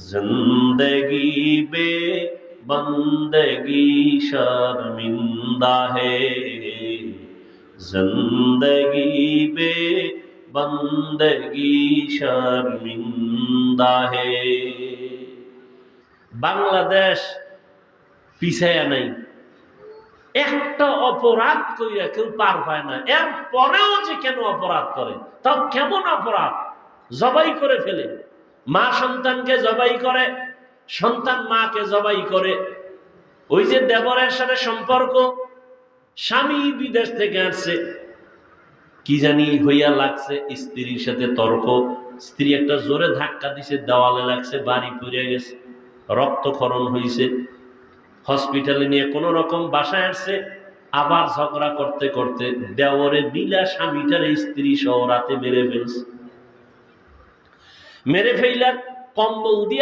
जिंदगी बे बंदगी शर्मिंदा है, जिंदगी बे बंदगी शर्मिंदा है। বাংলাদেশ পিছায়া নাই, একটা অপরাধ কইরা কেউ পার পায় না। এর পরেও যে কেন অপরাধ করে, তাও কেমন অপরাধ, জবাই করে ফেলে। মা সন্তানকে জবাই করে, সন্তান মাকে জবাই করে। ওই যে দেবরের সাথে সম্পর্ক, স্বামী বিদেশ থেকে আসছে, কি জানি হইয়া লাগছে, স্ত্রীর সাথে তর্ক, স্ত্রী একটা জোরে ধাক্কা দিছে, দেওয়ালে লাগছে, বাড়ি পড়ে গেছে, রক্তক্ষরণ হয়েছে। হসপিটালে নিয়ে কোন রকম বাসায় আসছে, আবার ঝগড়া করতে করতে দেওরে বিলা স্বামীটার স্ত্রী সহ রাতে মেরে ফেলছে। মেরে ফেলার কম্বল দিয়ে